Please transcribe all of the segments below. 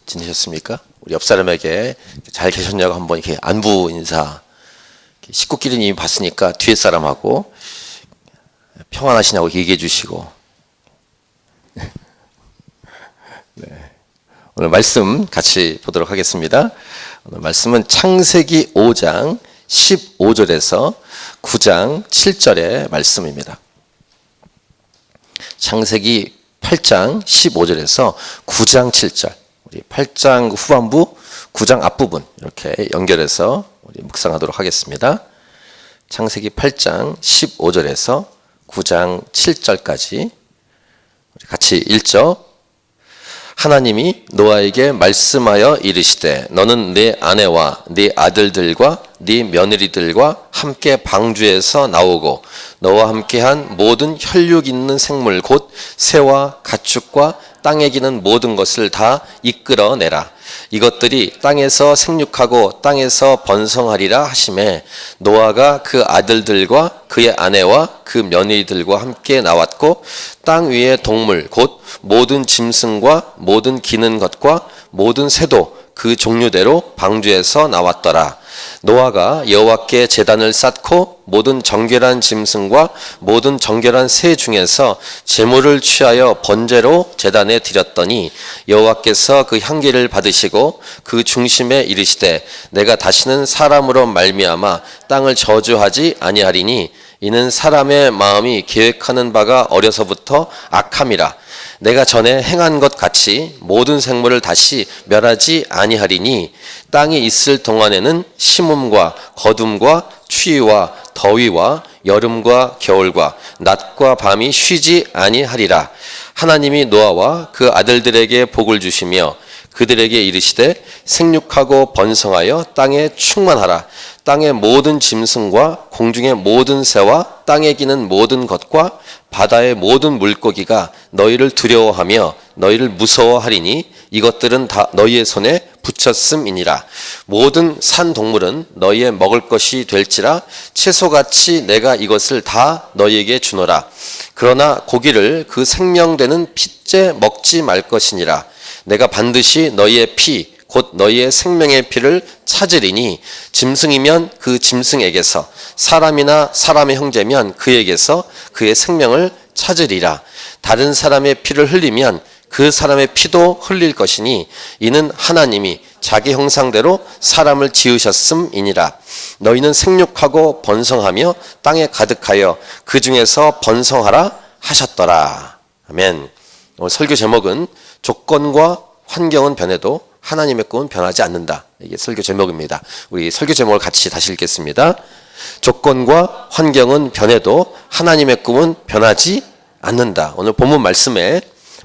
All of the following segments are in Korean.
지내셨습니까? 우리 옆 사람에게 잘 계셨냐고 한번 이렇게 안부 인사. 식구끼리는 이미 봤으니까 뒤에 사람하고 평안하시냐고 얘기해 주시고. 네. 오늘 말씀 같이 보도록 하겠습니다. 오늘 말씀은 창세기 5장 15절에서 9장 7절의 말씀입니다. 창세기 8장 15절에서 9장 7절, 우리 8장 후반부, 9장 앞부분 이렇게 연결해서 우리 묵상하도록 하겠습니다. 창세기 8장 15절에서 9장 7절까지 우리 같이 읽죠. 하나님이 노아에게 말씀하여 이르시되 너는 네 아내와 네 아들들과 네 며느리들과 함께 방주에서 나오고 너와 함께한 모든 혈육 있는 생물 곧 새와 가축과 땅에 기는 모든 것을 다 이끌어내라. 이것들이 땅에서 생육하고 땅에서 번성하리라 하시매 노아가 그 아들들과 그의 아내와 그 며느리들과 함께 나왔고 땅 위의 동물 곧 모든 짐승과 모든 기는 것과 모든 새도 그 종류대로 방주에서 나왔더라. 노아가 여호와께 제단을 쌓고 모든 정결한 짐승과 모든 정결한 새 중에서 제물을 취하여 번제로 제단에 드렸더니 여호와께서 그 향기를 받으시고 그 중심에 이르시되 내가 다시는 사람으로 말미암아 땅을 저주하지 아니하리니 이는 사람의 마음이 계획하는 바가 어려서부터 악함이라. 내가 전에 행한 것 같이 모든 생물을 다시 멸하지 아니하리니 땅이 있을 동안에는 심음과 거둠과 추위와 더위와 여름과 겨울과 낮과 밤이 쉬지 아니하리라. 하나님이 노아와 그 아들들에게 복을 주시며 그들에게 이르시되 생육하고 번성하여 땅에 충만하라. 땅의 모든 짐승과 공중의 모든 새와 땅에 기는 모든 것과 바다의 모든 물고기가 너희를 두려워하며 너희를 무서워하리니 이것들은 다 너희의 손에 붙였음이니라. 모든 산 동물은 너희의 먹을 것이 될지라 채소같이 내가 이것을 다 너희에게 주노라. 그러나 고기를 그 생명되는 핏째 먹지 말 것이니라. 내가 반드시 너희의 피 곧 너희의 생명의 피를 찾으리니 짐승이면 그 짐승에게서 사람이나 사람의 형제면 그에게서 그의 생명을 찾으리라. 다른 사람의 피를 흘리면 그 사람의 피도 흘릴 것이니 이는 하나님이 자기 형상대로 사람을 지으셨음이니라. 너희는 생육하고 번성하며 땅에 가득하여 그 중에서 번성하라 하셨더라. 아멘. 오늘 설교 제목은 조건과 환경은 변해도 하나님의 꿈은 변하지 않는다. 이게 설교 제목입니다. 우리 설교 제목을 같이 다시 읽겠습니다. 조건과 환경은 변해도 하나님의 꿈은 변하지 않는다. 오늘 본문 말씀에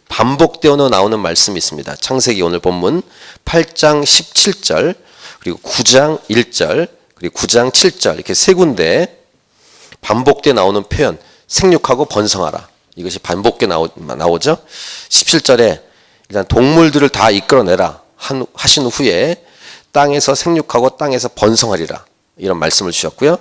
반복되어 나오는 말씀이 있습니다. 창세기 오늘 본문 8장 17절 그리고 9장 1절 그리고 9장 7절 이렇게 세 군데 반복되어 나오는 표현 생육하고 번성하라. 이것이 반복되어 나오죠. 17절에 일단 동물들을 다 이끌어내라 하신 후에 땅에서 생육하고 땅에서 번성하리라 이런 말씀을 주셨고요.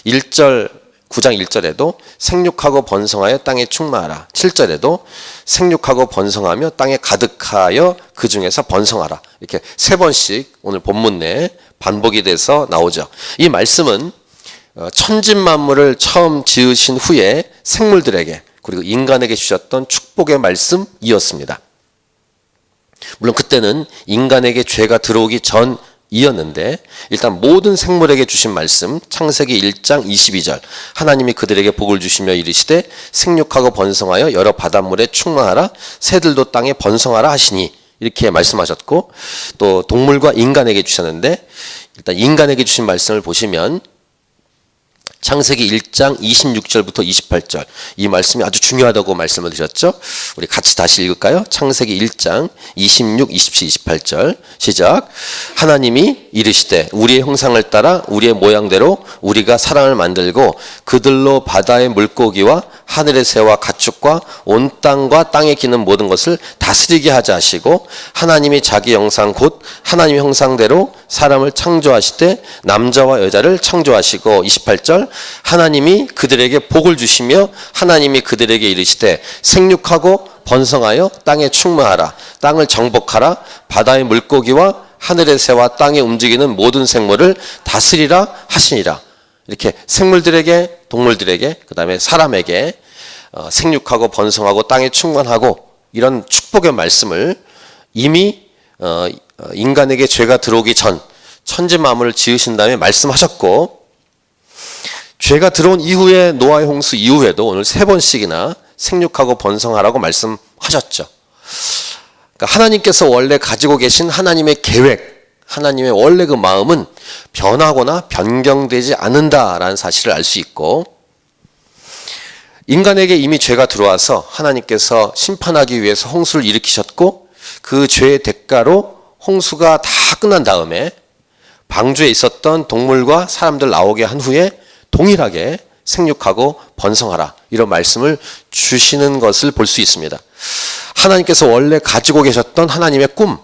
1절 9장 1절에도 생육하고 번성하여 땅에 충만하라. 7절에도 생육하고 번성하며 땅에 가득하여 그 중에서 번성하라. 이렇게 세 번씩 오늘 본문 내에 반복이 돼서 나오죠. 이 말씀은 천진만물을 처음 지으신 후에 생물들에게 그리고 인간에게 주셨던 축복의 말씀이었습니다. 물론 그때는 인간에게 죄가 들어오기 전이었는데 일단 모든 생물에게 주신 말씀 창세기 1장 22절 하나님이 그들에게 복을 주시며 이르시되 생육하고 번성하여 여러 바닷물에 충만하라 새들도 땅에 번성하라 하시니 이렇게 말씀하셨고 또 동물과 인간에게 주셨는데 일단 인간에게 주신 말씀을 보시면 창세기 1장 26절부터 28절 이 말씀이 아주 중요하다고 말씀을 드렸죠. 우리 같이 다시 읽을까요? 창세기 1장 26, 27, 28절 시작. 하나님이 이르시되 우리의 형상을 따라 우리의 모양대로 우리가 사람을 만들고 그들로 바다의 물고기와 하늘의 새와 가축과 온 땅과 땅에 기는 모든 것을 다스리게 하자 하시고 하나님이 자기 형상 곧 하나님의 형상대로 사람을 창조하시되 남자와 여자를 창조하시고 28절 하나님이 그들에게 복을 주시며 하나님이 그들에게 이르시되 생육하고 번성하여 땅에 충만하라 땅을 정복하라 바다의 물고기와 하늘의 새와 땅에 움직이는 모든 생물을 다스리라 하시니라. 이렇게 생물들에게 동물들에게 그 다음에 사람에게 생육하고 번성하고 땅에 충만하고 이런 축복의 말씀을 이미 인간에게 죄가 들어오기 전 천지 만물을 지으신 다음에 말씀하셨고 죄가 들어온 이후에 노아의 홍수 이후에도 오늘 3번씩이나 생육하고 번성하라고 말씀하셨죠. 그러니까 하나님께서 원래 가지고 계신 하나님의 계획, 하나님의 원래 그 마음은 변하거나 변경되지 않는다라는 사실을 알 수 있고 인간에게 이미 죄가 들어와서 하나님께서 심판하기 위해서 홍수를 일으키셨고 그 죄의 대가로 홍수가 다 끝난 다음에 방주에 있었던 동물과 사람들 나오게 한 후에 동일하게 생육하고 번성하라 이런 말씀을 주시는 것을 볼 수 있습니다. 하나님께서 원래 가지고 계셨던 하나님의 꿈,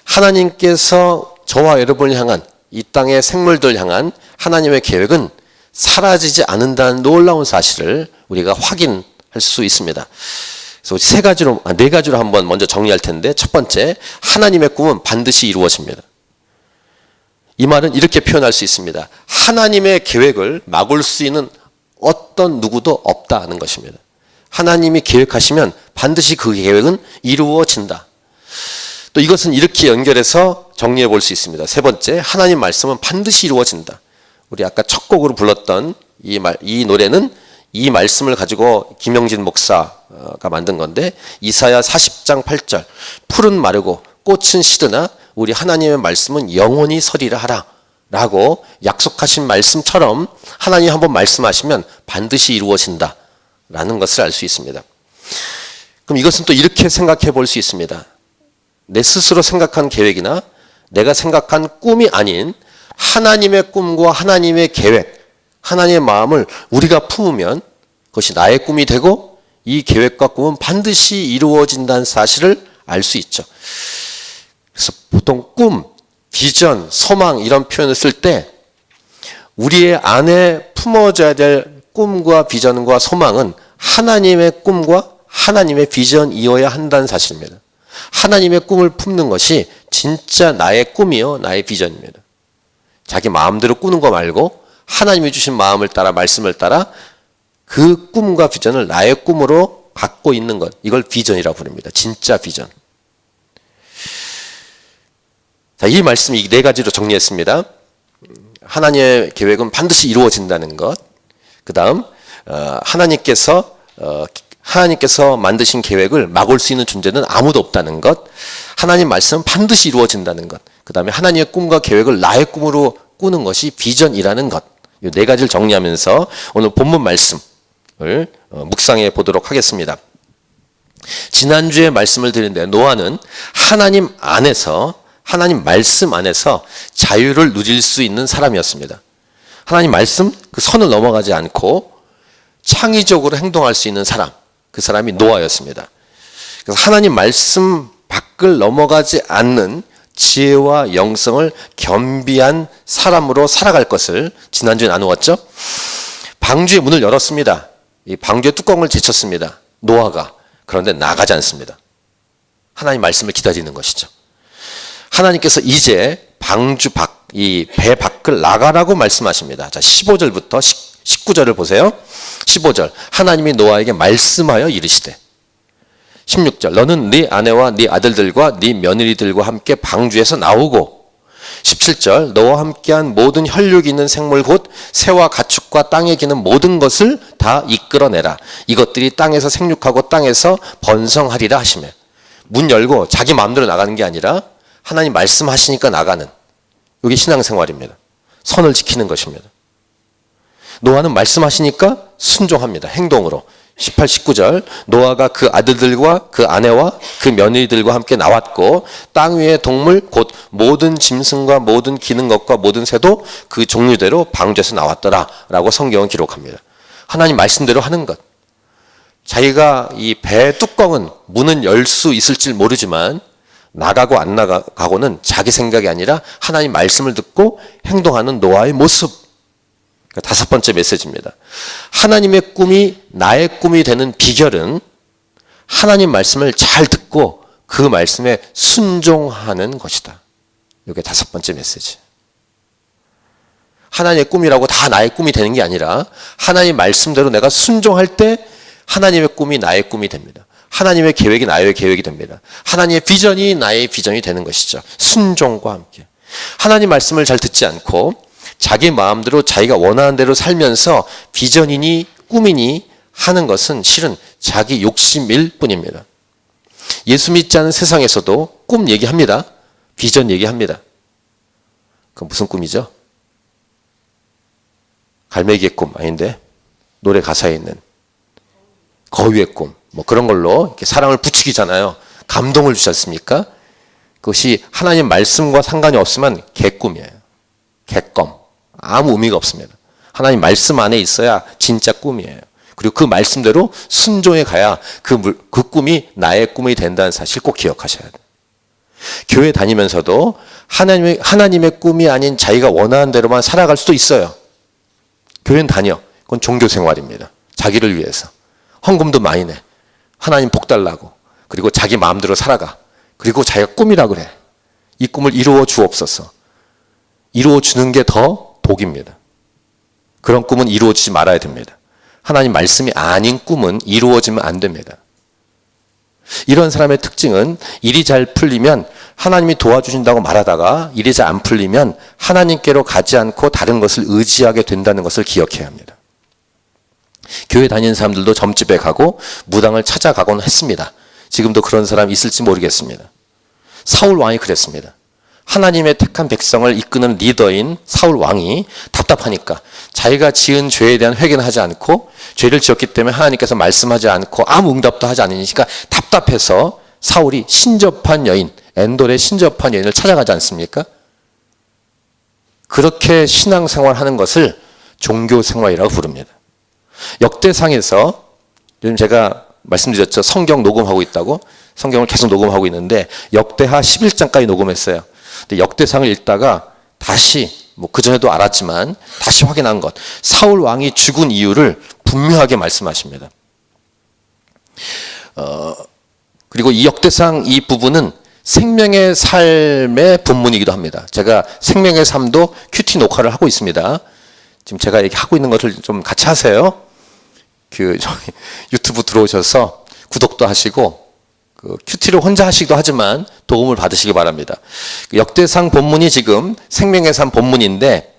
하나님께서 저와 여러분을 향한 이 땅의 생물들 향한 하나님의 계획은 사라지지 않는다는 놀라운 사실을 우리가 확인할 수 있습니다. 그래서 네 가지로 한번 먼저 정리할 텐데 첫 번째, 하나님의 꿈은 반드시 이루어집니다. 이 말은 이렇게 표현할 수 있습니다. 하나님의 계획을 막을 수 있는 어떤 누구도 없다는 것입니다. 하나님이 계획하시면 반드시 그 계획은 이루어진다. 또 이것은 이렇게 연결해서 정리해 볼 수 있습니다. 세 번째, 하나님 말씀은 반드시 이루어진다. 우리 아까 첫 곡으로 불렀던 이 노래는 이 말씀을 가지고 김영진 목사가 만든 건데 이사야 40장 8절 풀은 마르고 꽃은 시드나 우리 하나님의 말씀은 영원히 서리라 하라 라고 약속하신 말씀처럼 하나님 한번 말씀하시면 반드시 이루어진다 라는 것을 알 수 있습니다. 그럼 이것은 또 이렇게 생각해 볼 수 있습니다. 내 스스로 생각한 계획이나 내가 생각한 꿈이 아닌 하나님의 꿈과 하나님의 계획, 하나님의 마음을 우리가 품으면 그것이 나의 꿈이 되고 이 계획과 꿈은 반드시 이루어진다는 사실을 알 수 있죠. 그래서 보통 꿈, 비전, 소망 이런 표현을 쓸 때 우리의 안에 품어져야 될 꿈과 비전과 소망은 하나님의 꿈과 하나님의 비전이어야 한다는 사실입니다. 하나님의 꿈을 품는 것이 진짜 나의 꿈이요 나의 비전입니다. 자기 마음대로 꾸는 거 말고 하나님이 주신 마음을 따라 말씀을 따라 그 꿈과 비전을 나의 꿈으로 갖고 있는 것, 이걸 비전이라고 부릅니다. 진짜 비전. 자, 이 말씀 이 네 가지로 정리했습니다. 하나님의 계획은 반드시 이루어진다는 것. 그 다음 하나님께서 만드신 계획을 막을 수 있는 존재는 아무도 없다는 것. 하나님 말씀은 반드시 이루어진다는 것. 그 다음에 하나님의 꿈과 계획을 나의 꿈으로 꾸는 것이 비전이라는 것. 이 네 가지를 정리하면서 오늘 본문 말씀을 묵상해 보도록 하겠습니다. 지난주에 말씀을 드렸는데 노아는 하나님 안에서 하나님 말씀 안에서 자유를 누릴 수 있는 사람이었습니다. 하나님 말씀 그 선을 넘어가지 않고 창의적으로 행동할 수 있는 사람, 그 사람이 노아였습니다. 그래서 하나님 말씀 밖을 넘어가지 않는 지혜와 영성을 겸비한 사람으로 살아갈 것을 지난주에 나누었죠. 방주의 문을 열었습니다. 이 방주의 뚜껑을 제쳤습니다. 노아가. 그런데 나가지 않습니다. 하나님 말씀을 기다리는 것이죠. 하나님께서 이제 방주 밖, 이 배 밖을 나가라고 말씀하십니다. 자, 15절부터 19절을 보세요. 15절. 하나님이 노아에게 말씀하여 이르시되 16절. 너는 네 아내와 네 아들들과 네 며느리들과 함께 방주에서 나오고 17절. 너와 함께한 모든 혈육이 있는 생물 곧 새와 가축과 땅에 기는 모든 것을 다 이끌어내라. 이것들이 땅에서 생육하고 땅에서 번성하리라 하시며 문 열고 자기 마음대로 나가는 게 아니라 하나님 말씀하시니까 나가는, 이게 신앙생활입니다. 선을 지키는 것입니다. 노아는 말씀하시니까 순종합니다. 행동으로. 18, 19절. 노아가 그 아들들과 그 아내와 그 며느리들과 함께 나왔고 땅 위의 동물 곧 모든 짐승과 모든 기는 것과 모든 새도 그 종류대로 방주에서 나왔더라 라고 성경은 기록합니다. 하나님 말씀대로 하는 것. 자기가 이 배 뚜껑은 문은 열 수 있을지 모르지만 나가고 안 나가고는 자기 생각이 아니라 하나님 말씀을 듣고 행동하는 노아의 모습. 그러니까 다섯 번째 메시지입니다. 하나님의 꿈이 나의 꿈이 되는 비결은 하나님 말씀을 잘 듣고 그 말씀에 순종하는 것이다. 이게 다섯 번째 메시지. 하나님의 꿈이라고 다 나의 꿈이 되는 게 아니라 하나님 말씀대로 내가 순종할 때 하나님의 꿈이 나의 꿈이 됩니다. 하나님의 계획이 나의 계획이 됩니다. 하나님의 비전이 나의 비전이 되는 것이죠. 순종과 함께. 하나님 말씀을 잘 듣지 않고 자기 마음대로 자기가 원하는 대로 살면서 비전이니 꿈이니 하는 것은 실은 자기 욕심일 뿐입니다. 예수 믿지 않은 세상에서도 꿈 얘기합니다. 비전 얘기합니다. 그건 무슨 꿈이죠? 갈매기의 꿈 아닌데 노래 가사에 있는 거위의 꿈 뭐 그런 걸로 이렇게 사람을 부추기잖아요. 감동을 주지 않습니까? 그것이 하나님 말씀과 상관이 없으면 개꿈이에요. 개껌. 아무 의미가 없습니다. 하나님 말씀 안에 있어야 진짜 꿈이에요. 그리고 그 말씀대로 순종해 가야 그 꿈이 나의 꿈이 된다는 사실 꼭 기억하셔야 돼요. 교회 다니면서도 하나님의 꿈이 아닌 자기가 원하는 대로만 살아갈 수도 있어요. 교회는 다녀. 그건 종교 생활입니다. 자기를 위해서. 헌금도 많이 내. 하나님 복 달라고. 그리고 자기 마음대로 살아가. 그리고 자기가 꿈이라 그래. 이 꿈을 이루어 주옵소서. 이루어 주는 게 더 복입니다. 그런 꿈은 이루어지지 말아야 됩니다. 하나님 말씀이 아닌 꿈은 이루어지면 안 됩니다. 이런 사람의 특징은 일이 잘 풀리면 하나님이 도와주신다고 말하다가 일이 잘 안 풀리면 하나님께로 가지 않고 다른 것을 의지하게 된다는 것을 기억해야 합니다. 교회 다니는 사람들도 점집에 가고 무당을 찾아가곤 했습니다. 지금도 그런 사람이 있을지 모르겠습니다. 사울 왕이 그랬습니다. 하나님의 택한 백성을 이끄는 리더인 사울 왕이 답답하니까 자기가 지은 죄에 대한 회개는 하지 않고 죄를 지었기 때문에 하나님께서 말씀하지 않고 아무 응답도 하지 않으니까 답답해서 사울이 신접한 여인, 엔돌의 신접한 여인을 찾아가지 않습니까? 그렇게 신앙생활하는 것을 종교생활이라고 부릅니다. 역대상에서 요즘 제가 말씀드렸죠. 성경 녹음하고 있다고. 성경을 계속 녹음하고 있는데 역대하 11장까지 녹음했어요. 근데 역대상을 읽다가 다시 그전에도 알았지만 다시 확인한 것. 사울 왕이 죽은 이유를 분명하게 말씀하십니다. 그리고 이 역대상 이 부분은 생명의 삶의 본문이기도 합니다. 제가 생명의 삶도 큐티 녹화를 하고 있습니다. 지금 제가 얘기하고 있는 것을 좀 같이 하세요. 유튜브 들어오셔서 구독도 하시고 큐티를 혼자 하시기도 하지만 도움을 받으시기 바랍니다. 역대상 본문이 지금 생명의 삶 본문인데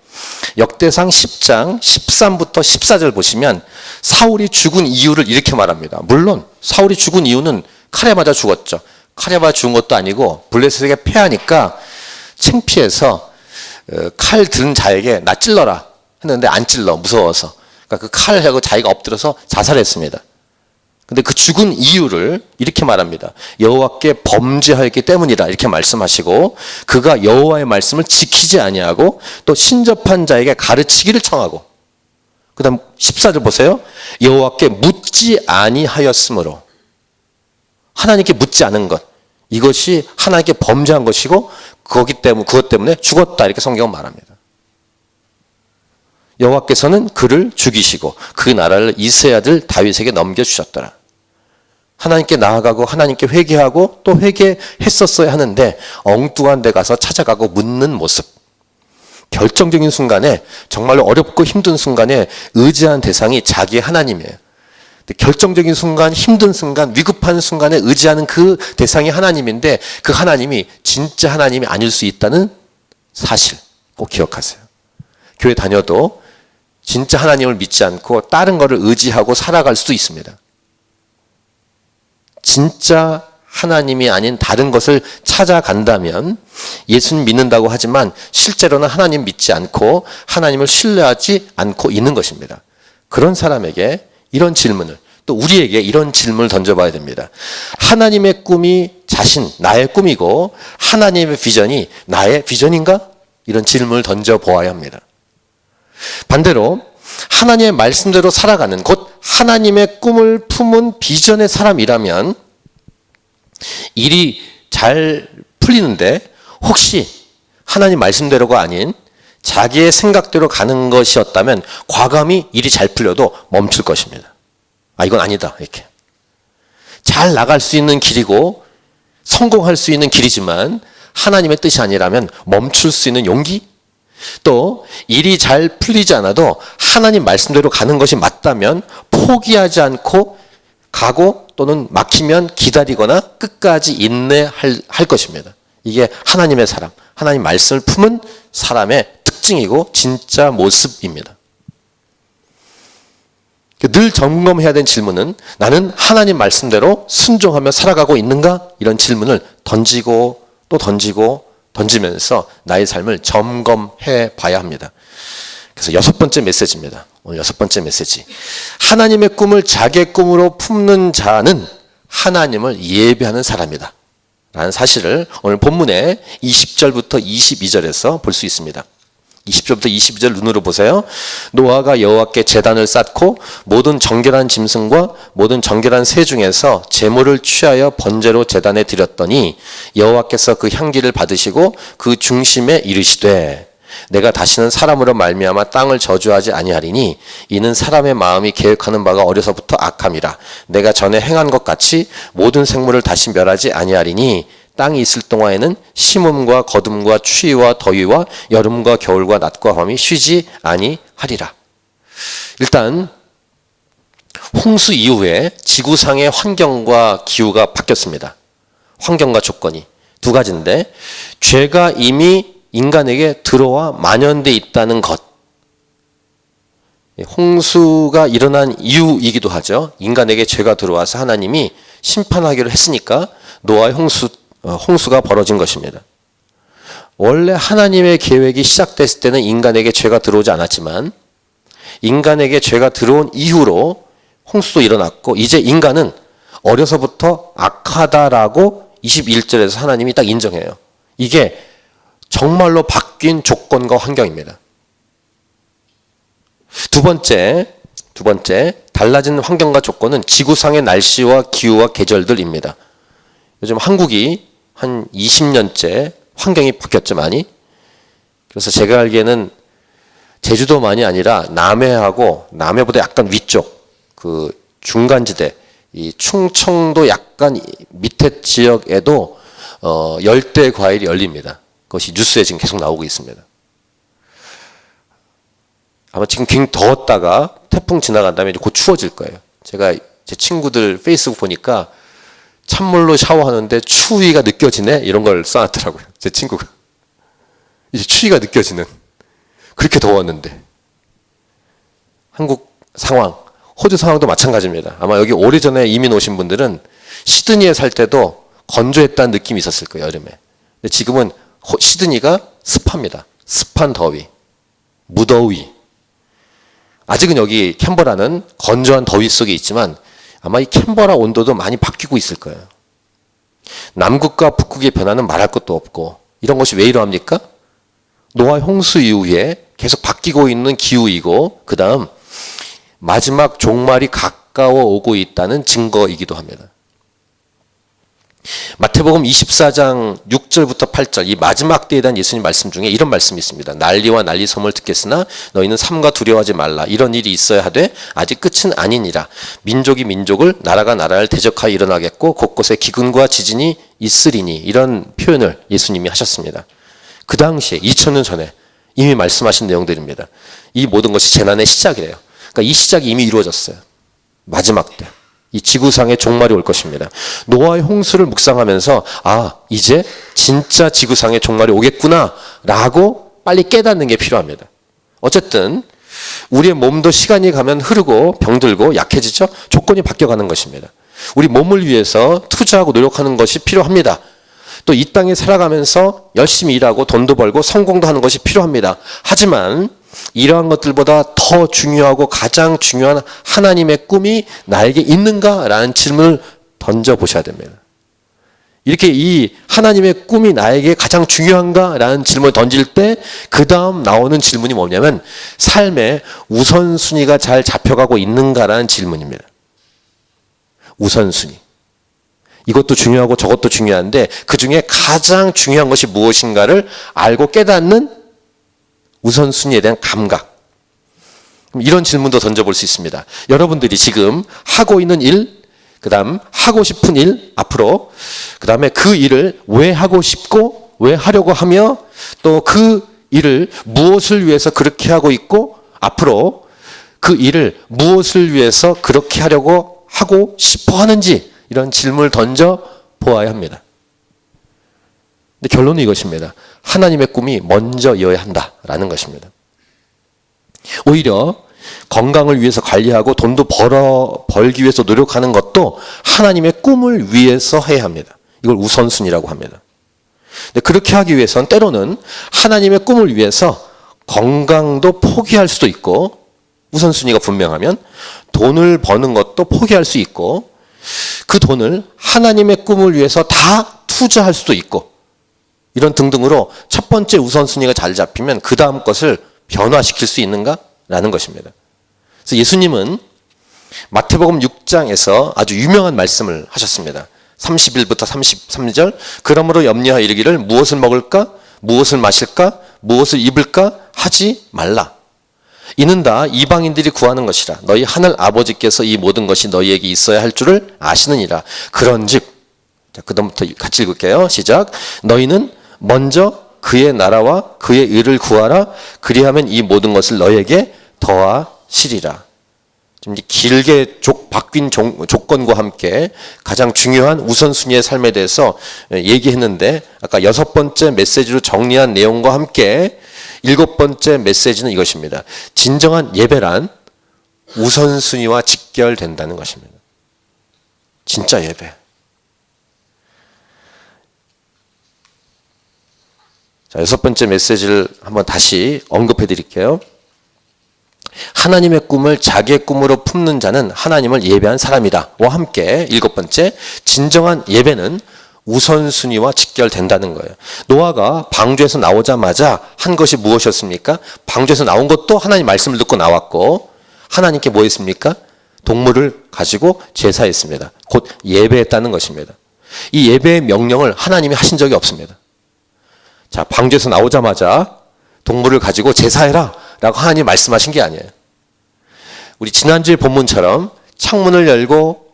역대상 10장 13부터 14절 보시면 사울이 죽은 이유를 이렇게 말합니다. 물론 사울이 죽은 이유는 칼에 맞아 죽었죠. 칼에 맞아 죽은 것도 아니고 블레셋에게 패하니까 창피해서 칼 든 자에게 나 찔러라 했는데 안 찔러 무서워서. 그러니까 그 칼하고 자기가 엎드려서 자살했습니다. 근데 그 죽은 이유를 이렇게 말합니다. 여호와께 범죄하였기 때문이다 이렇게 말씀하시고 그가 여호와의 말씀을 지키지 아니하고 또 신접한 자에게 가르치기를 청하고 그 다음 14절 보세요. 여호와께 묻지 아니하였으므로 하나님께 묻지 않은 것 이것이 하나님께 범죄한 것이고 그것 때문에 죽었다 이렇게 성경은 말합니다. 여호와께서는 그를 죽이시고 그 나라를 이새의 아들 다윗에게 넘겨주셨더라. 하나님께 나아가고 하나님께 회개하고 또 회개했었어야 하는데 엉뚱한 데 가서 찾아가고 묻는 모습. 결정적인 순간에 정말로 어렵고 힘든 순간에 의지한 대상이 자기 하나님이에요. 결정적인 순간, 힘든 순간, 위급한 순간에 의지하는 그 대상이 하나님인데 그 하나님이 진짜 하나님이 아닐 수 있다는 사실 꼭 기억하세요. 교회 다녀도 진짜 하나님을 믿지 않고 다른 것을 의지하고 살아갈 수도 있습니다. 진짜 하나님이 아닌 다른 것을 찾아간다면 예수님 믿는다고 하지만 실제로는 하나님 믿지 않고 하나님을 신뢰하지 않고 있는 것입니다. 그런 사람에게 이런 질문을 또 우리에게 이런 질문을 던져봐야 됩니다. 하나님의 꿈이 나의 꿈이고 하나님의 비전이 나의 비전인가? 이런 질문을 던져보아야 합니다. 반대로 하나님의 말씀대로 살아가는 곧 하나님의 꿈을 품은 비전의 사람이라면 일이 잘 풀리는데 혹시 하나님 말씀대로가 아닌 자기의 생각대로 가는 것이었다면 과감히 일이 잘 풀려도 멈출 것입니다. 아, 이건 아니다. 이렇게. 잘 나갈 수 있는 길이고 성공할 수 있는 길이지만 하나님의 뜻이 아니라면 멈출 수 있는 용기? 또 일이 잘 풀리지 않아도 하나님 말씀대로 가는 것이 맞다면 포기하지 않고 가고 또는 막히면 기다리거나 끝까지 인내할 것입니다. 이게 하나님의 사람, 하나님 말씀을 품은 사람의 특징이고 진짜 모습입니다. 늘 점검해야 되는 질문은 나는 하나님 말씀대로 순종하며 살아가고 있는가? 이런 질문을 던지고 또 던지고 던지면서 나의 삶을 점검해 봐야 합니다. 그래서 6번째 메시지입니다. 오늘 6번째 메시지. 하나님의 꿈을 자기의 꿈으로 품는 자는 하나님을 예배하는 사람이다. 라는 사실을 오늘 본문의 20절부터 22절에서 볼 수 있습니다. 20절부터 22절 눈으로 보세요. 노아가 여호와께 제단을 쌓고 모든 정결한 짐승과 모든 정결한 새 중에서 제물을 취하여 번제로 제단에 드렸더니 여호와께서 그 향기를 받으시고 그 중심에 이르시되 내가 다시는 사람으로 말미암아 땅을 저주하지 아니하리니 이는 사람의 마음이 계획하는 바가 어려서부터 악함이라. 내가 전에 행한 것 같이 모든 생물을 다시 멸하지 아니하리니 땅이 있을 동안에는 심음과 거둠과 추위와 더위와 여름과 겨울과 낮과 밤이 쉬지 아니하리라. 일단 홍수 이후에 지구상의 환경과 기후가 바뀌었습니다. 환경과 조건이 두 가지인데 죄가 이미 인간에게 들어와 만연돼 있다는 것. 홍수가 일어난 이유이기도 하죠. 인간에게 죄가 들어와서 하나님이 심판하기로 했으니까 노아의 홍수가 벌어진 것입니다. 원래 하나님의 계획이 시작됐을 때는 인간에게 죄가 들어오지 않았지만 인간에게 죄가 들어온 이후로 홍수도 일어났고 이제 인간은 어려서부터 악하다라고 21절에서 하나님이 딱 인정해요. 이게 정말로 바뀐 조건과 환경입니다. 두 번째, 달라진 환경과 조건은 지구상의 날씨와 기후와 계절들입니다. 요즘 한국이 한 20년째 환경이 바뀌었죠, 많이. 그래서 제가 알기에는 제주도만이 아니라 남해하고 남해보다 약간 위쪽, 그 중간지대, 이 충청도 약간 밑에 지역에도 열대 과일이 열립니다. 그것이 뉴스에 지금 계속 나오고 있습니다. 아마 지금 굉장히 더웠다가 태풍 지나간 다음에 이제 곧 추워질 거예요. 제가 제 친구들 페이스북 보니까 찬물로 샤워하는데 추위가 느껴지네? 이런 걸 써놨더라고요. 제 친구가. 이제 추위가 느껴지는. 그렇게 더웠는데. 한국 상황, 호주 상황도 마찬가지입니다. 아마 여기 오래전에 이민 오신 분들은 시드니에 살 때도 건조했다는 느낌이 있었을 거예요, 여름에. 근데 지금은 시드니가 습합니다. 습한 더위, 무더위. 아직은 여기 캔버라는 건조한 더위 속에 있지만 아마 이 캔버라 온도도 많이 바뀌고 있을 거예요. 남극과 북극의 변화는 말할 것도 없고 이런 것이 왜 이러합니까? 노아 홍수 이후에 계속 바뀌고 있는 기후이고 그 다음 마지막 종말이 가까워 오고 있다는 증거이기도 합니다. 마태복음 24장 6절부터 8절 이 마지막 때에 대한 예수님 말씀 중에 이런 말씀이 있습니다. 난리와 난리 소문을 듣겠으나 너희는 삼가 두려워하지 말라. 이런 일이 있어야 하되 아직 끝은 아니니라. 민족이 민족을 나라가 나라를 대적하여 일어나겠고 곳곳에 기근과 지진이 있으리니 이런 표현을 예수님이 하셨습니다. 그 당시에 2000년 전에 이미 말씀하신 내용들입니다. 이 모든 것이 재난의 시작이래요. 그러니까 이 시작이 이미 이루어졌어요. 마지막 때. 이 지구상의 종말이 올 것입니다. 노아의 홍수를 묵상하면서 아 이제 진짜 지구상의 종말이 오겠구나 라고 빨리 깨닫는 게 필요합니다. 어쨌든 우리의 몸도 시간이 가면 흐르고 병들고 약해지죠. 조건이 바뀌어가는 것입니다. 우리 몸을 위해서 투자하고 노력하는 것이 필요합니다. 또 이 땅에 살아가면서 열심히 일하고 돈도 벌고 성공도 하는 것이 필요합니다. 하지만 이러한 것들보다 더 중요하고 가장 중요한 하나님의 꿈이 나에게 있는가라는 질문을 던져보셔야 됩니다. 이렇게 이 하나님의 꿈이 나에게 가장 중요한가라는 질문을 던질 때 그 다음 나오는 질문이 뭐냐면 삶의 우선순위가 잘 잡혀가고 있는가라는 질문입니다. 우선순위. 이것도 중요하고 저것도 중요한데 그 중에 가장 중요한 것이 무엇인가를 알고 깨닫는 우선순위에 대한 감각. 이런 질문도 던져볼 수 있습니다. 여러분들이 지금 하고 있는 일, 그 다음 하고 싶은 일, 앞으로 그 다음에 그 일을 왜 하고 싶고 왜 하려고 하며 또 그 일을 무엇을 위해서 그렇게 하고 있고 앞으로 그 일을 무엇을 위해서 그렇게 하려고 하고 싶어 하는지 이런 질문을 던져 보아야 합니다. 근데 결론은 이것입니다. 하나님의 꿈이 먼저여야 한다라는 것입니다. 오히려 건강을 위해서 관리하고 돈도 벌기 위해서 노력하는 것도 하나님의 꿈을 위해서 해야 합니다. 이걸 우선순위라고 합니다. 근데 그렇게 하기 위해서는 때로는 하나님의 꿈을 위해서 건강도 포기할 수도 있고 우선순위가 분명하면 돈을 버는 것도 포기할 수 있고 그 돈을 하나님의 꿈을 위해서 다 투자할 수도 있고 이런 등등으로 첫 번째 우선순위가 잘 잡히면 그 다음 것을 변화시킬 수 있는가라는 것입니다. 그래서 예수님은 마태복음 6장에서 아주 유명한 말씀을 하셨습니다. 31부터 33절 그러므로 염려하여 이르기를 무엇을 먹을까 무엇을 마실까 무엇을 입을까 하지 말라. 이는 다 이방인들이 구하는 것이라. 너희 하늘 아버지께서 이 모든 것이 너희에게 있어야 할 줄을 아시느니라. 그런즉 그 다음부터 같이 읽을게요. 시작. 너희는 먼저 그의 나라와 그의 의를 구하라. 그리하면 이 모든 것을 너희에게 더하시리라. 좀 길게 바뀐 조건과 함께 가장 중요한 우선순위의 삶에 대해서 얘기했는데 아까 6번째 메시지로 정리한 내용과 함께 7번째 메시지는 이것입니다. 진정한 예배란 우선순위와 직결된다는 것입니다. 진짜 예배. 자, 6번째 메시지를 한번 다시 언급해 드릴게요. 하나님의 꿈을 자기의 꿈으로 품는 자는 하나님을 예배한 사람이다. 와 함께 7번째, 진정한 예배는 우선순위와 직결된다는 거예요. 노아가 방주에서 나오자마자 한 것이 무엇이었습니까? 방주에서 나온 것도 하나님 말씀을 듣고 나왔고 하나님께 뭐 했습니까? 동물을 가지고 제사했습니다. 곧 예배했다는 것입니다. 이 예배의 명령을 하나님이 하신 적이 없습니다. 자, 방주에서 나오자마자 동물을 가지고 제사해라 라고 하나님 말씀하신 게 아니에요. 우리 지난주의 본문처럼 창문을 열고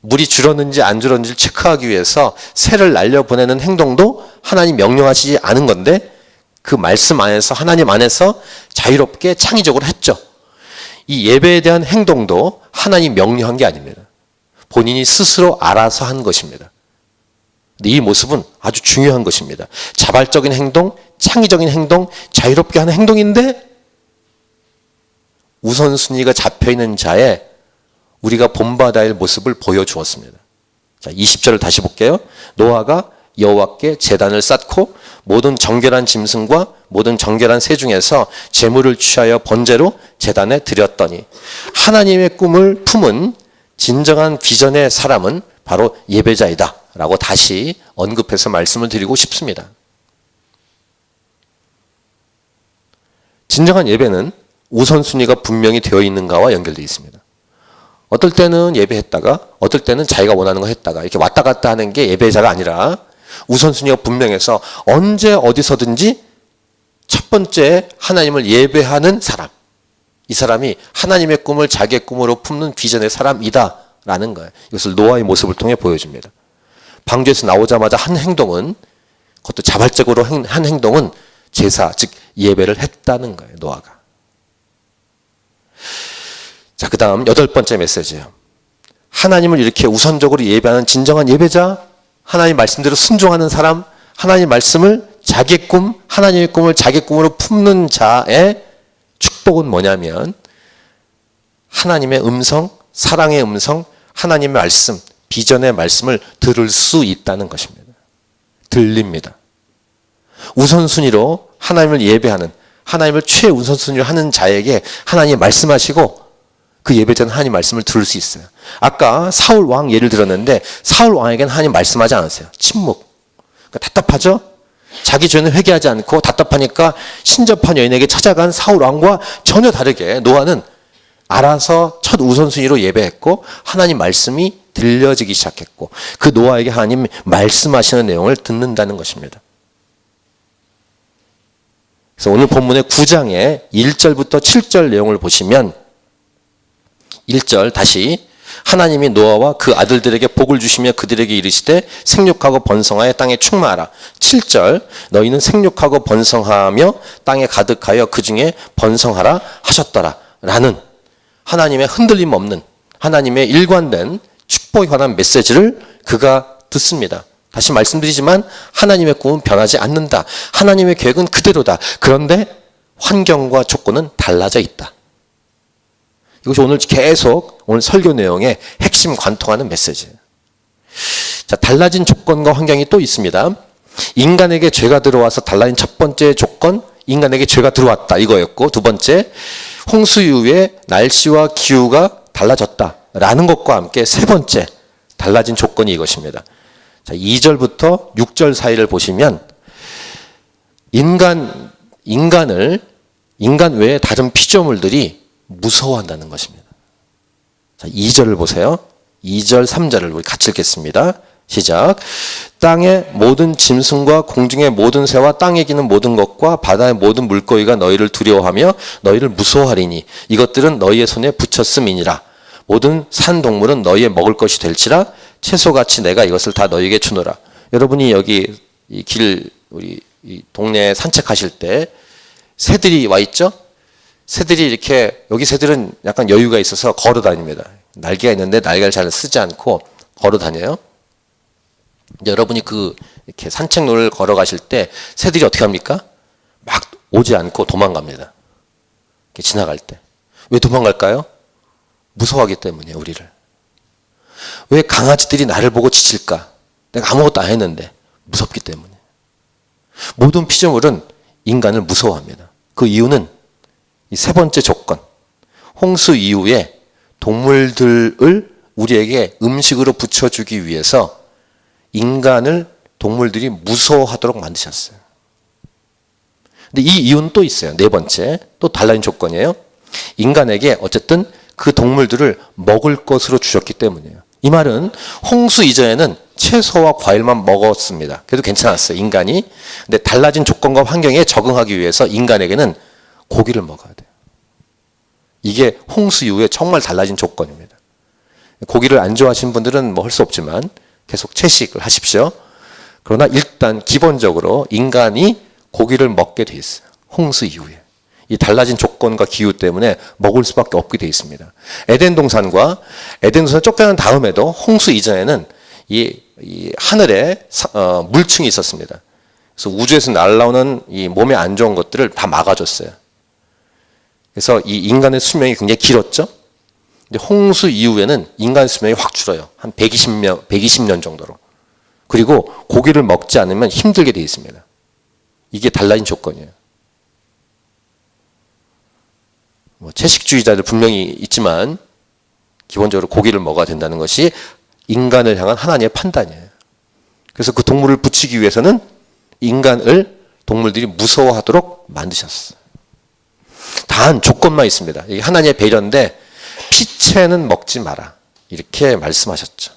물이 줄었는지 안 줄었는지를 체크하기 위해서 새를 날려보내는 행동도 하나님 명령하시지 않은 건데 그 말씀 안에서 하나님 안에서 자유롭게 창의적으로 했죠. 이 예배에 대한 행동도 하나님 명령한 게 아닙니다. 본인이 스스로 알아서 한 것입니다. 근데 이 모습은 아주 중요한 것입니다. 자발적인 행동, 창의적인 행동, 자유롭게 하는 행동인데 우선순위가 잡혀있는 자에 우리가 본받아야 할 모습을 보여주었습니다. 자, 20절을 다시 볼게요. 노아가 여호와께 제단을 쌓고 모든 정결한 짐승과 모든 정결한 새 중에서 제물을 취하여 번제로 제단에 드렸더니 하나님의 꿈을 품은 진정한 비전의 사람은 바로 예배자이다 라고 다시 언급해서 말씀을 드리고 싶습니다. 진정한 예배는 우선순위가 분명히 되어 있는가와 연결되어 있습니다. 어떨 때는 예배했다가 어떨 때는 자기가 원하는 거 했다가 이렇게 왔다 갔다 하는 게 예배자가 아니라 우선순위가 분명해서 언제 어디서든지 첫 번째 하나님을 예배하는 사람, 이 사람이 하나님의 꿈을 자기의 꿈으로 품는 비전의 사람이다 라는 거예요. 이것을 노아의 모습을 통해 보여줍니다. 방주에서 나오자마자 한 행동은, 그것도 자발적으로 한 행동은 제사, 즉 예배를 했다는 거예요. 노아가. 자, 그 다음 8번째 메시지예요. 하나님을 이렇게 우선적으로 예배하는 진정한 예배자, 하나님 말씀대로 순종하는 사람, 하나님 말씀을 자기의 꿈, 하나님의 꿈을 자기의 꿈으로 품는 자의 축복은 뭐냐면 하나님의 음성, 사랑의 음성, 하나님의 말씀, 비전의 말씀을 들을 수 있다는 것입니다. 들립니다. 우선순위로 하나님을 예배하는, 하나님을 최우선순위로 하는 자에게 하나님이 말씀하시고 그 예배자는 하나님 말씀을 들을 수 있어요. 아까 사울 왕 예를 들었는데 사울 왕에게는 하나님 말씀하지 않았어요. 침묵. 그러니까 답답하죠? 자기 죄는 회개하지 않고 답답하니까 신접한 여인에게 찾아간 사울 왕과 전혀 다르게 노아는 알아서 첫 우선순위로 예배했고 하나님 말씀이 들려지기 시작했고 그 노아에게 하나님 말씀하시는 내용을 듣는다는 것입니다. 그래서 오늘 본문의 9장의 1절부터 7절 내용을 보시면 1절 다시 하나님이 노아와 그 아들들에게 복을 주시며 그들에게 이르시되 생육하고 번성하여 땅에 충만하라. 7절 너희는 생육하고 번성하며 땅에 가득하여 그 중에 번성하라 하셨더라 라는 하나님의 흔들림 없는 하나님의 일관된 축복에 관한 메시지를 그가 듣습니다. 다시 말씀드리지만 하나님의 꿈은 변하지 않는다. 하나님의 계획은 그대로다. 그런데 환경과 조건은 달라져 있다. 이것이 오늘 계속 오늘 설교 내용의 핵심 관통하는 메시지예요. 자, 달라진 조건과 환경이 또 있습니다. 인간에게 죄가 들어와서 달라진 첫 번째 조건, 인간에게 죄가 들어왔다 이거였고 두 번째, 홍수 이후에 날씨와 기후가 달라졌다라는 것과 함께 세 번째 달라진 조건이 이것입니다. 자, 2절부터 6절 사이를 보시면 인간 외에 다른 피조물들이 무서워한다는 것입니다. 자, 2절을 보세요. 2절, 3절을 우리 같이 읽겠습니다. 시작. 땅의 모든 짐승과 공중의 모든 새와 땅에 기는 모든 것과 바다의 모든 물고기가 너희를 두려워하며 너희를 무서워하리니 이것들은 너희의 손에 붙였음이니라. 모든 산 동물은 너희의 먹을 것이 될지라 채소같이 내가 이것을 다 너희에게 주노라. 여러분이 여기 이 길 우리 이 동네에 산책하실 때 새들이 와 있죠? 새들이 이렇게 여기 새들은 약간 여유가 있어서 걸어 다닙니다. 날개가 있는데 날개를 잘 쓰지 않고 걸어 다녀요. 여러분이 이렇게 산책로를 걸어가실 때 새들이 어떻게 합니까? 막 오지 않고 도망갑니다. 이렇게 지나갈 때. 왜 도망갈까요? 무서워하기 때문이에요, 우리를. 왜 강아지들이 나를 보고 짖을까? 내가 아무것도 안 했는데 무섭기 때문에. 모든 피조물은 인간을 무서워합니다. 그 이유는 이 세 번째 조건, 홍수 이후에 동물들을 우리에게 음식으로 붙여주기 위해서 인간을 동물들이 무서워하도록 만드셨어요. 근데 이 이유는 또 있어요. 네 번째, 또 달라진 조건이에요. 인간에게 어쨌든 그 동물들을 먹을 것으로 주셨기 때문이에요. 이 말은 홍수 이전에는 채소와 과일만 먹었습니다. 그래도 괜찮았어요, 인간이. 근데 달라진 조건과 환경에 적응하기 위해서 인간에게는 고기를 먹어야 돼요. 이게 홍수 이후에 정말 달라진 조건입니다. 고기를 안 좋아하시는 분들은 뭐 할 수 없지만 계속 채식을 하십시오. 그러나 일단 기본적으로 인간이 고기를 먹게 돼 있어요. 홍수 이후에. 이 달라진 조건과 기후 때문에 먹을 수밖에 없게 돼 있습니다. 에덴 동산 쫓겨난 다음에도 홍수 이전에는 이 하늘에 물층이 있었습니다. 그래서 우주에서 날아오는 이 몸에 안 좋은 것들을 다 막아줬어요. 그래서 이 인간의 수명이 굉장히 길었죠. 근데 홍수 이후에는 인간 수명이 확 줄어요. 한 120년 정도로. 그리고 고기를 먹지 않으면 힘들게 돼 있습니다. 이게 달라진 조건이에요. 뭐 채식주의자들 분명히 있지만 기본적으로 고기를 먹어야 된다는 것이 인간을 향한 하나님의 판단이에요. 그래서 그 동물을 붙이기 위해서는 인간을 동물들이 무서워하도록 만드셨어요. 단 조건만 있습니다. 이게 하나님의 배려인데 피채는 먹지 마라. 이렇게 말씀하셨죠.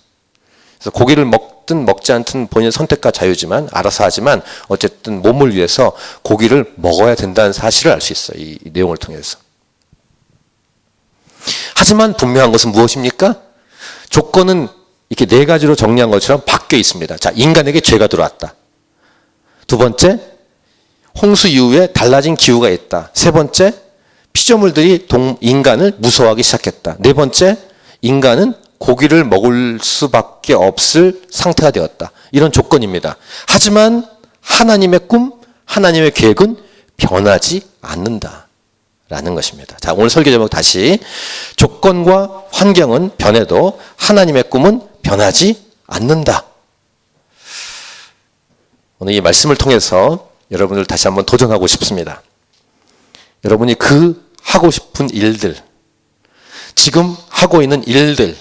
그래서 고기를 먹든 먹지 않든 본인의 선택과 자유지만 알아서 하지만 어쨌든 몸을 위해서 고기를 먹어야 된다는 사실을 알 수 있어요. 이 내용을 통해서. 하지만 분명한 것은 무엇입니까? 조건은 이렇게 네 가지로 정리한 것처럼 바뀌어 있습니다. 자, 인간에게 죄가 들어왔다. 두 번째, 홍수 이후에 달라진 기후가 있다. 세 번째, 피조물들이 인간을 무서워하기 시작했다. 네 번째, 인간은 고기를 먹을 수밖에 없을 상태가 되었다. 이런 조건입니다. 하지만 하나님의 꿈, 하나님의 계획은 변하지 않는다. 라는 것입니다. 자, 오늘 설교 제목 다시. 조건과 환경은 변해도 하나님의 꿈은 변하지 않는다. 오늘 이 말씀을 통해서 여러분들 다시 한번 도전하고 싶습니다. 여러분이 하고 싶은 일들, 지금 하고 있는 일들,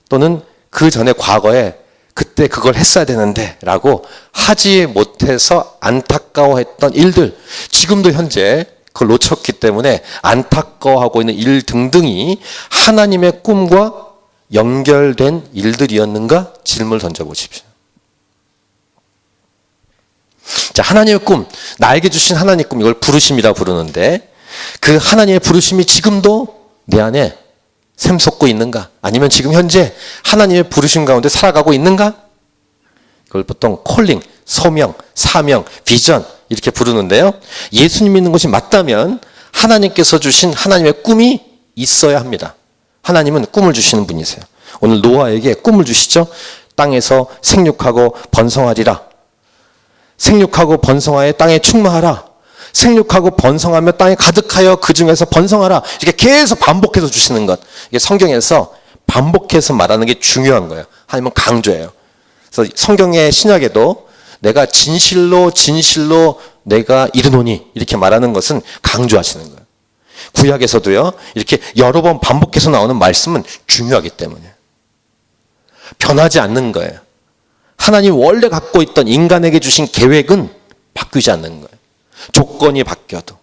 또는 그 전에 과거에 그때 그걸 했어야 되는데 라고 하지 못해서 안타까워했던 일들, 지금도 현재 그걸 놓쳤기 때문에 안타까워하고 있는 일 등등이 하나님의 꿈과 연결된 일들이었는가? 질문을 던져보십시오. 자, 하나님의 꿈, 나에게 주신 하나님의 꿈, 이걸 부르심이라 부르는데 그 하나님의 부르심이 지금도 내 안에 샘솟고 있는가? 아니면 지금 현재 하나님의 부르심 가운데 살아가고 있는가? 그걸 보통 콜링, 소명, 사명, 비전 이렇게 부르는데요. 예수님 믿는 것이 맞다면 하나님께서 주신 하나님의 꿈이 있어야 합니다. 하나님은 꿈을 주시는 분이세요. 오늘 노아에게 꿈을 주시죠. 땅에서 생육하고 번성하리라. 생육하고 번성하여 땅에 충만하라. 생육하고 번성하며 땅에 가득하여 그 중에서 번성하라. 이렇게 계속 반복해서 주시는 것. 이게 성경에서 반복해서 말하는 게 중요한 거예요. 하나님은 강조해요. 그래서 성경의 신약에도 내가 진실로 내가 이르노니 이렇게 말하는 것은 강조하시는 거예요. 구약에서도요. 이렇게 여러 번 반복해서 나오는 말씀은 중요하기 때문에 변하지 않는 거예요. 하나님 원래 갖고 있던 인간에게 주신 계획은 바뀌지 않는 거예요. 조건이 바뀌어도.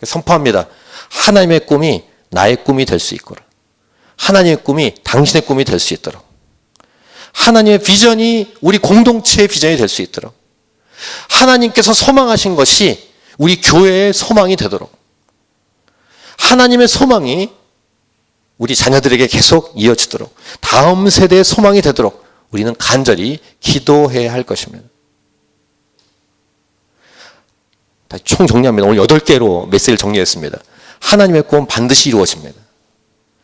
선포합니다. 하나님의 꿈이 나의 꿈이 될 수 있도록. 하나님의 꿈이 당신의 꿈이 될 수 있도록. 하나님의 비전이 우리 공동체의 비전이 될 수 있도록. 하나님께서 소망하신 것이 우리 교회의 소망이 되도록. 하나님의 소망이 우리 자녀들에게 계속 이어지도록. 다음 세대의 소망이 되도록 우리는 간절히 기도해야 할 것입니다. 다시 총 정리합니다. 오늘 8개로 메시지를 정리했습니다. 하나님의 꿈은 반드시 이루어집니다.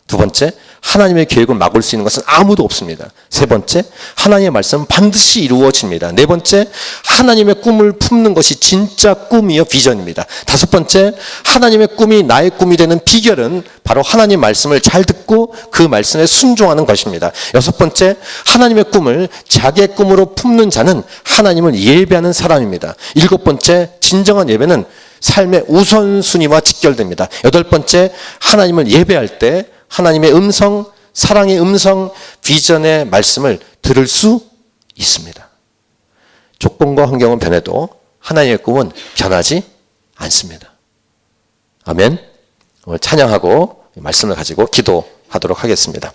두 번째, 하나님의 계획을 막을 수 있는 것은 아무도 없습니다. 세 번째, 하나님의 말씀은 반드시 이루어집니다. 네 번째, 하나님의 꿈을 품는 것이 진짜 꿈이요 비전입니다. 다섯 번째, 하나님의 꿈이 나의 꿈이 되는 비결은 바로 하나님의 말씀을 잘 듣고 그 말씀에 순종하는 것입니다. 여섯 번째, 하나님의 꿈을 자기의 꿈으로 품는 자는 하나님을 예배하는 사람입니다. 일곱 번째, 진정한 예배는 삶의 우선순위와 직결됩니다. 여덟 번째, 하나님을 예배할 때 하나님의 음성, 사랑의 음성, 비전의 말씀을 들을 수 있습니다. 조건과 환경은 변해도 하나님의 꿈은 변하지 않습니다. 아멘. 오늘 찬양하고 말씀을 가지고 기도하도록 하겠습니다.